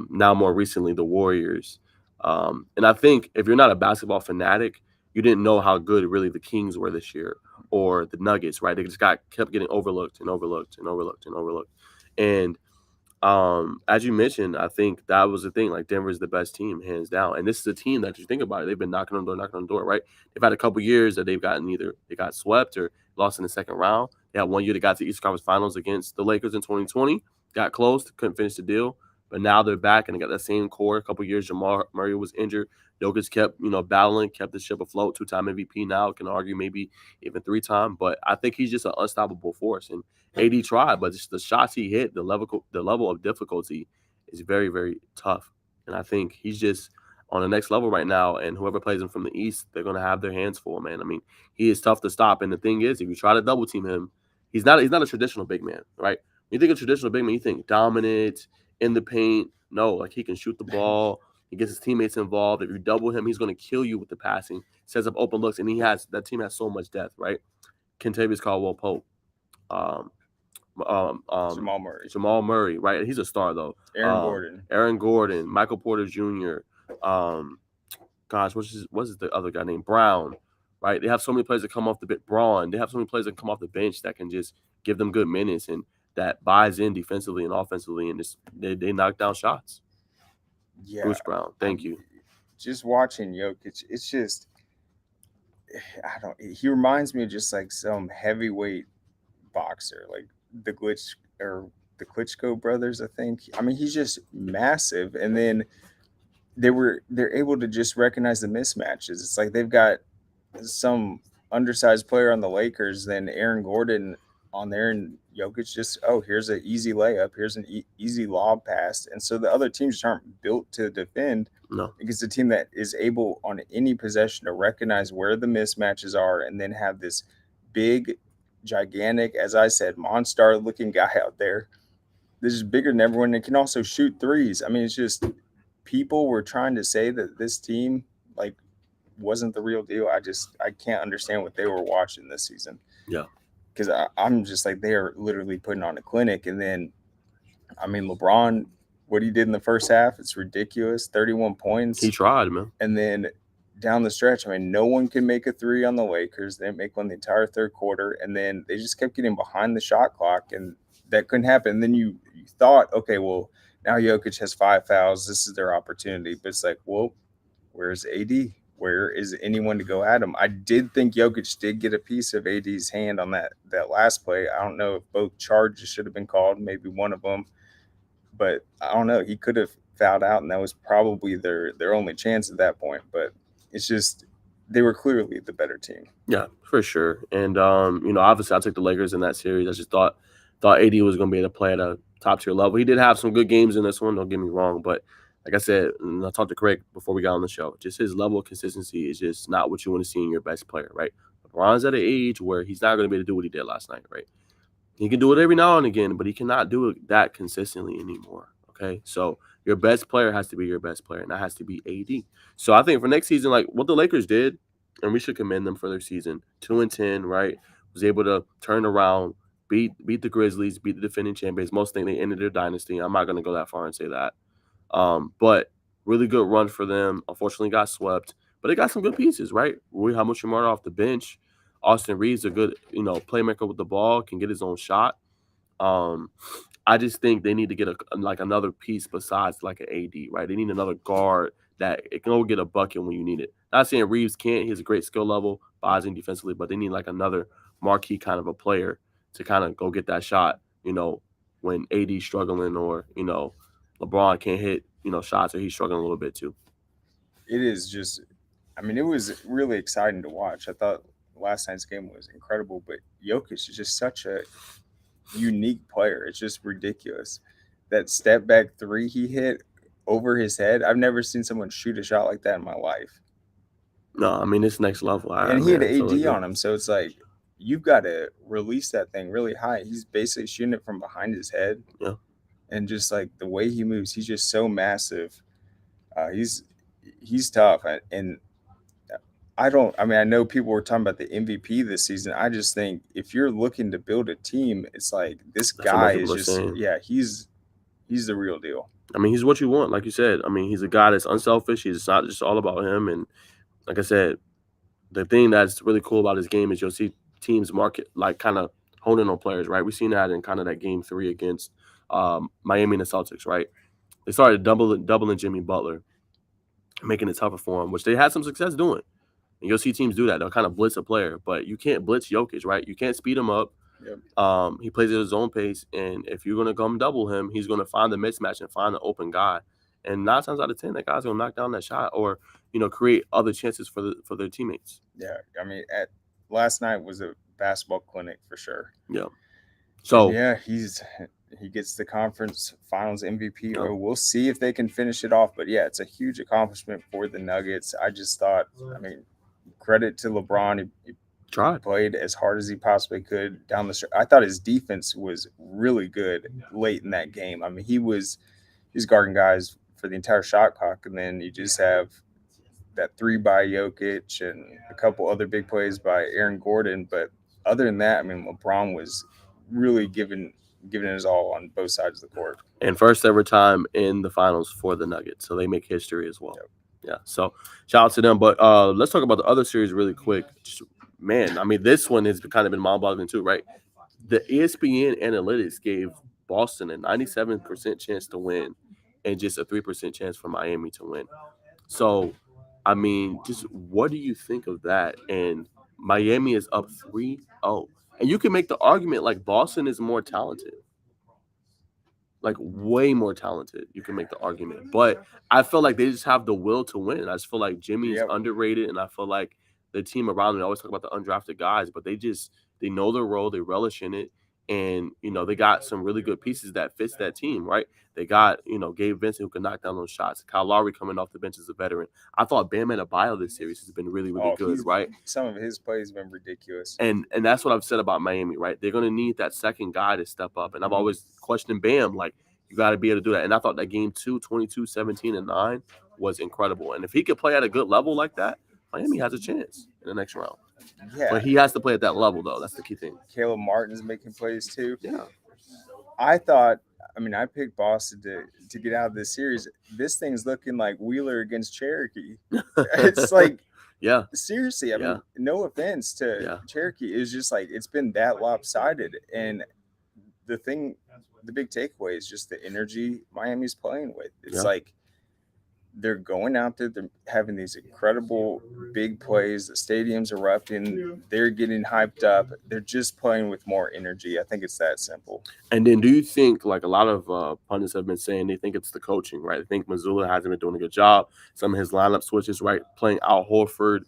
now more recently the Warriors. And I think if you're not a basketball fanatic, you didn't know how good really the Kings were this year, or the Nuggets, right? They just kept getting overlooked and overlooked and overlooked and overlooked. And as you mentioned, I think that was the thing. Like Denver's the best team, hands down. And this is a team that you think about it, they've been knocking on the door, right? They've had a couple years that they've gotten either they got swept or lost in the second round. They had one year they got to the Eastern Conference Finals against the Lakers in 2020, got close, couldn't finish the deal. But now they're back and they got that same core. A couple years, Jamal Murray was injured. Jokic kept, battling, kept the ship afloat. 2-time MVP now, can argue maybe even 3-time. But I think he's just an unstoppable force. And AD tried, but just the shots he hit, the level of difficulty is very, very tough. And I think he's just on the next level right now. And whoever plays him from the East, they're going to have their hands full, man. I mean, he is tough to stop. And the thing is, if you try to double team him, he's not a traditional big man, right? When you think of traditional big man, you think dominant, in the paint. No, like he can shoot the ball. He gets his teammates involved. If you double him, he's going to kill you with the passing. Sets up open looks, and that team has so much depth, right? Kentavious Caldwell-Pope, Jamal Murray, right? He's a star though. Aaron Gordon, Michael Porter Jr. What's the other guy named Brown, right? They have so many players that come off the bench. Braun. They have so many players that come off the bench that can just give them good minutes and that buys in defensively and offensively, and they knock down shots. Yeah, Bruce Brown. Thank I'm you. just watching Jokic. It's just I don't. He reminds me of just like some heavyweight boxer, like the Glitch or the Klitschko brothers. I think. I mean, he's just massive, and then they're able to just recognize the mismatches. It's like they've got some undersized player on the Lakers, then Aaron Gordon on there, and Jokic just here's an easy layup, here's an easy lob pass, and so the other teams just aren't built to defend No. against a team that is able on any possession to recognize where the mismatches are, and then have this big, gigantic, as I said, monster looking guy out there. This is bigger than everyone and can also shoot threes. I mean, it's just people were trying to say that this team like wasn't the real deal. I can't understand what they were watching this season Yeah. because I'm just like they are literally putting on a clinic. And then I mean LeBron, what he did in the first half, it's ridiculous. 31 points, He tried, man. and then down the stretch, I mean, no one can make a three on the Lakers. They didn't make one the entire third quarter, and then they just kept getting behind the shot clock, and that couldn't happen. And then you thought, okay, well, now Jokic has 5 fouls. This is their opportunity. But it's like, well, where's AD? Where is anyone to go at him? I did think Jokic did get a piece of AD's hand on that last play. I don't know if both charges should have been called, maybe one of them, but I don't know. He could have fouled out, and that was probably their only chance at that point. But it's just they were clearly the better team. Yeah, for sure. And obviously I took the Lakers in that series. I just thought AD was going to be able to play at a top tier level. He did have some good games in this one. Don't get me wrong, but like I said, and I talked to Craig before we got on the show. Just his level of consistency is just not what you want to see in your best player, right? LeBron's at an age where he's not going to be able to do what he did last night, right? He can do it every now and again, but he cannot do it that consistently anymore. Okay, so your best player has to be your best player, and that has to be AD. So I think for next season, like what the Lakers did, and we should commend them for their season 2-10, right? Was able to turn around, beat the Grizzlies, beat the defending champions. Most think they ended their dynasty. I'm not going to go that far and say that, but really good run for them. Unfortunately, got swept, but they got some good pieces, right? Rui Hachimura off the bench. Austin Reeves, a good playmaker with the ball, can get his own shot. I just think they need to get another piece besides like an AD, right? They need another guard that it can go get a bucket when you need it. Not saying Reeves can't; he has a great skill level, buys in defensively, but they need like another marquee kind of a player to kind of go get that shot. When AD's struggling or LeBron can't hit shots or he's struggling a little bit too. It is just, I mean, it was really exciting to watch. I thought last night's game was incredible, but Jokic is just such a unique player. It's just ridiculous. That step back three he hit over his head. I've never seen someone shoot a shot like that in my life. No, I mean it's next level. And he had man, AD on him, so it's like you've got to release that thing really high. He's basically shooting it from behind his head. Yeah. And just like the way he moves, he's just so massive. He's tough, and I mean, I know people were talking about the MVP this season. I just think if you're looking to build a team, it's like this That's what guy most is people are just saying. he's the real deal. I mean, he's what you want, like you said. I mean, he's a guy that's unselfish. He's not just all about him. And like I said, the thing that's really cool about his game is you'll see teams market like kind of honing on players, right? We've seen that in kind of that game 3 against Miami and the Celtics, right? They started doubling Jimmy Butler, making it tougher for him, which they had some success doing. And you'll see teams do that. They'll kind of blitz a player, but you can't blitz Jokic, right? You can't speed him up. Yep. He plays at his own pace, and if you're going to come double him, he's going to find the mismatch and find the open guy. And 9 times out of 10, that guy's going to knock down that shot or create other chances for their teammates. Yeah, I mean, last night was a basketball clinic for sure. Yeah. So yeah, he gets the conference finals MVP. Or we'll see if they can finish it off. But yeah, it's a huge accomplishment for the Nuggets. I just thought, I mean, credit to LeBron. He played as hard as he possibly could down the stretch. I thought his defense was really good late in that game. I mean, he's guarding guys for the entire shot clock, and then you just have that 3 by Jokic and a couple other big plays by Aaron Gordon. But other than that, I mean, LeBron was really giving his all on both sides of the court. And first ever time in the finals for the Nuggets, so they make history as well. Yep. Yeah, so shout out to them. But let's talk about the other series really quick. Man, I mean, this one has kind of been mind-boggling too, right? The ESPN analytics gave Boston a 97% chance to win and just a 3% chance for Miami to win. So, I mean, just what do you think of that? And Miami is up 3-0. And you can make the argument like Boston is more talented, like way more talented. You can make the argument. But I feel like they just have the will to win. I just feel like Jimmy is Yep. underrated, and I feel like the team around him, I always talk about the undrafted guys, but they know their role, they relish in it. And they got some really good pieces that fits that team, right? They got Gabe Vincent who can knock down those shots. Kyle Lowry coming off the bench as a veteran. I thought Bam Adebayo this series has been really really good, right? Some of his plays have been ridiculous. And that's what I've said about Miami, right? They're gonna need that second guy to step up. And I've always questioned Bam, like you got to be able to do that. And I thought that game 2, 22, 17, and 9 was incredible. And if he could play at a good level like that, Miami has a chance in the next round. Yeah. But he has to play at that level, though. That's the key thing. Caleb Martin's making plays too. Yeah. I picked Boston to get out of this series. This thing's looking like Wheeler against Cherokee. It's like, yeah, seriously. I mean, no offense to Cherokee. It's just like it's been that lopsided. And the big takeaway is just the energy Miami's playing with. It's like they're going out there, they're having these incredible big plays. The stadium's erupting. They're getting hyped up. They're just playing with more energy. I think it's that simple. And then do you think, like a lot of pundits have been saying, they think it's the coaching, right? They think Mazzulla hasn't been doing a good job. Some of his lineup switches, right? Playing Al Horford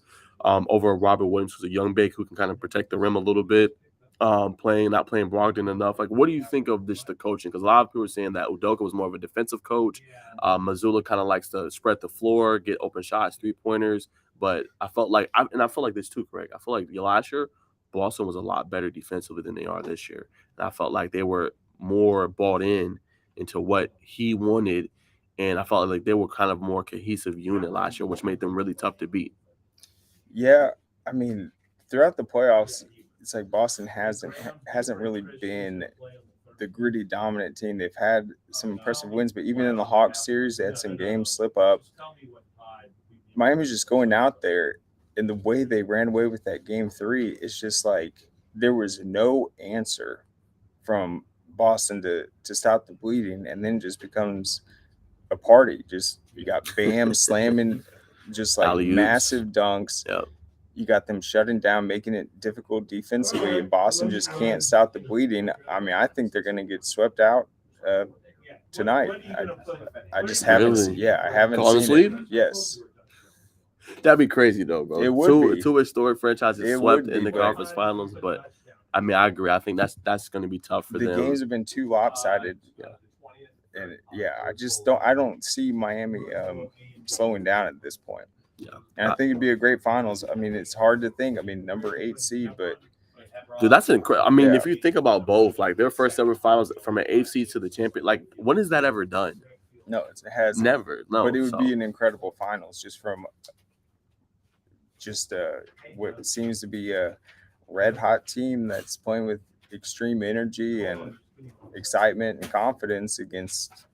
over Robert Williams, who's a young big who can kind of protect the rim a little bit. Not playing Brogdon enough. Like, what do you think of the coaching? Because a lot of people are saying that Udoka was more of a defensive coach. Mazzulla kind of likes to spread the floor, get open shots, 3-pointers. But I felt like, this too, Craig. I feel like last year, Boston was a lot better defensively than they are this year. And I felt like they were more bought into what he wanted. And I felt like they were kind of more cohesive unit last year, which made them really tough to beat. Yeah, I mean, throughout the playoffs, it's like Boston hasn't really been the gritty dominant team. They've had some impressive wins, but even in the Hawks series, they had some games slip up. Miami's just going out there, and the way they ran away with that game 3 is just like there was no answer from Boston to stop the bleeding, and then just becomes a party. Just you got Bam slamming just like Alley-oops. massive dunks. Yep. You got them shutting down, making it difficult defensively, and Boston just can't stop the bleeding. I mean, I think they're going to get swept out tonight. I just haven't. Really? Yeah, I haven't Call seen it. Yes. That'd be crazy though, bro. It would be. Two historic franchises It swept would in be, the but- conference finals, but I mean, I agree. I think that's going to be tough for The them. games have been too lopsided. And I don't see Miami slowing down at this point. Yeah. And I think it'd be a great finals. I mean, it's hard to think. I mean, number 8 seed, but Dude, that's incredible. I mean, Yeah. if you think about both, like their first ever finals from an 8th seed to the champion, like when is that ever done? no, it hasn't. Never. No. But it would so, be an incredible finals just from what seems to be a red hot team that's playing with extreme energy and excitement and confidence against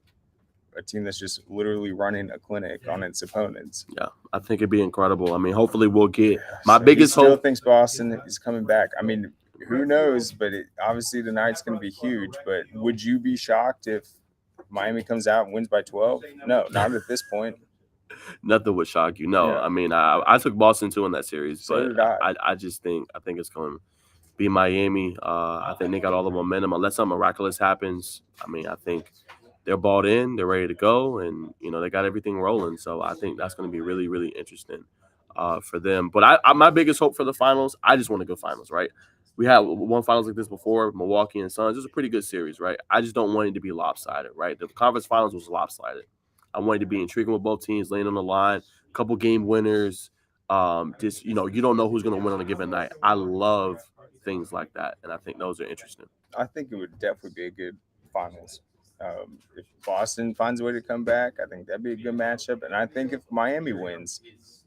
a team that's just literally running a clinic on its opponents. yeah, I think it'd be incredible. I mean, hopefully we'll get my So biggest he still hope. thinks Boston is coming back. I mean, who knows? But obviously tonight's going to be huge. But would you be shocked if Miami comes out and wins by 12? No, not at this point. Nothing would shock you. No, Yeah. I mean, I took Boston too in that series, So but did I. I just think it's going to be Miami. I think they got all the momentum. Unless something miraculous happens, I mean, I think they're bought in, they're ready to go, and they got everything rolling. So I think that's going to be really, really interesting for them. But my biggest hope for the finals, I just want a good finals, right? We had one finals like this before, Milwaukee and Suns. It was a pretty good series, right? I just don't want it to be lopsided, right? The conference finals was lopsided. I wanted to be intriguing with both teams, laying on the line, couple game winners. You don't know who's going to win on a given night. I love things like that, and I think those are interesting. I think it would definitely be a good finals. If Boston finds a way to come back, I think that'd be a good matchup. And I think if Miami wins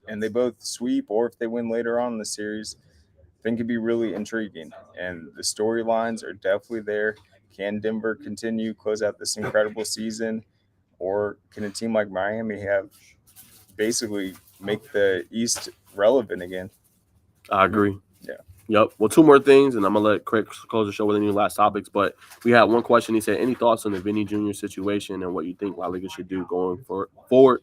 and they both sweep, or if they win later on in the series, I think it'd be really intriguing. And the storylines are definitely there. Can Denver continue, close out this incredible season? Or can a team like Miami basically make the East relevant again? I agree. Yeah. Yep. Well, two more things, and I'm gonna let Craig close the show with any last topics. But we had one question. He said, "Any thoughts on the Vinny Jr. situation and what you think La Liga should do going forward?"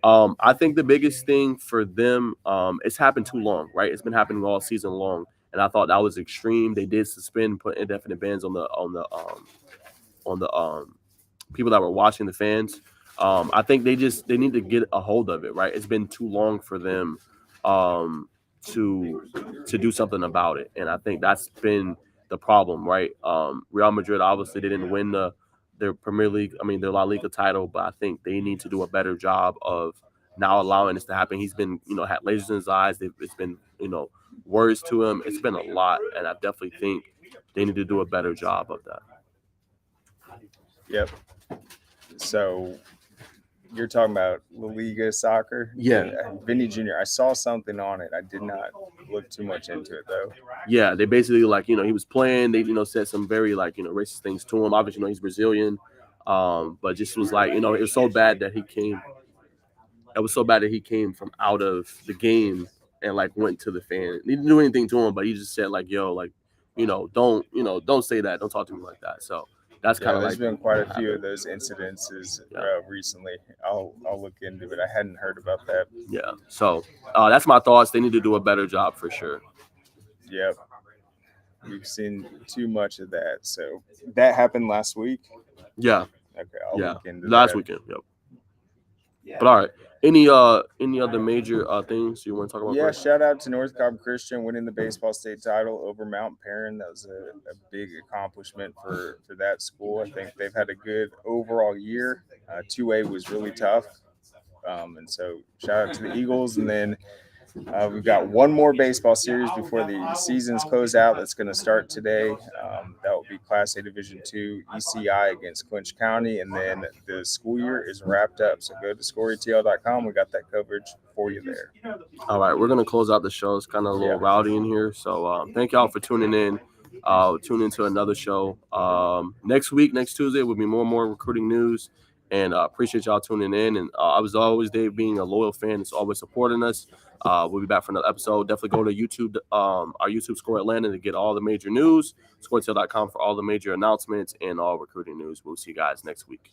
I think the biggest thing for them, it's happened too long, right? It's been happening all season long, and I thought that was extreme. They did suspend, put indefinite bans on the people that were watching, the fans. I think they need to get a hold of it, right? It's been too long for them um, to do something about it, and I think that's been the problem, right? Real Madrid obviously they didn't win their Premier League, I mean their La Liga title, but I think they need to do a better job of now allowing this to happen. He's been, had lasers in his eyes. It's been, words to him. It's been a lot, and I definitely think they need to do a better job of that. Yep. So you're talking about La Liga soccer? Yeah. Vinny Jr. I saw something on it. I did not look too much into it though. Yeah, they basically he was playing. They said some very racist things to him. Obviously, he's Brazilian, but just was it was so bad that he came. It was so bad that he came from out of the game and went to the fan. He didn't do anything to him, but he just said don't say that. Don't talk to me like that. So that's kind of there's been quite a few of those incidences recently. I'll look into it. I hadn't heard about that. Yeah. So that's my thoughts. They need to do a better job for sure. Yep. We've seen too much of that. So that happened last week. Yeah. Okay. I'll look into last weekend. Yep. But all right. Any other major things you want to talk about? Yeah, shout out to North Cobb Christian winning the baseball state title over Mount Perrin. That was a big accomplishment for that school. I think they've had a good overall year. 2A was really tough. And so shout out to the Eagles. And then we've got one more baseball series before the season's closed out. That's going to start today. That will be Class A Division II ECI against Clinch County, and then the school year is wrapped up. So go to scoreatl.com. We got that coverage for you there. All right, we're going to close out the show. It's kind of a little rowdy in here. So thank y'all for tuning in. Tune into another show. Next Tuesday, will be more and more recruiting news. And appreciate y'all tuning in. And I was always Dave, being a loyal fan. It's always supporting us. We'll be back for another episode. Definitely go to YouTube, our YouTube Score Atlanta, to get all the major news. ScoreTail.com for all the major announcements and all recruiting news. We'll see you guys next week.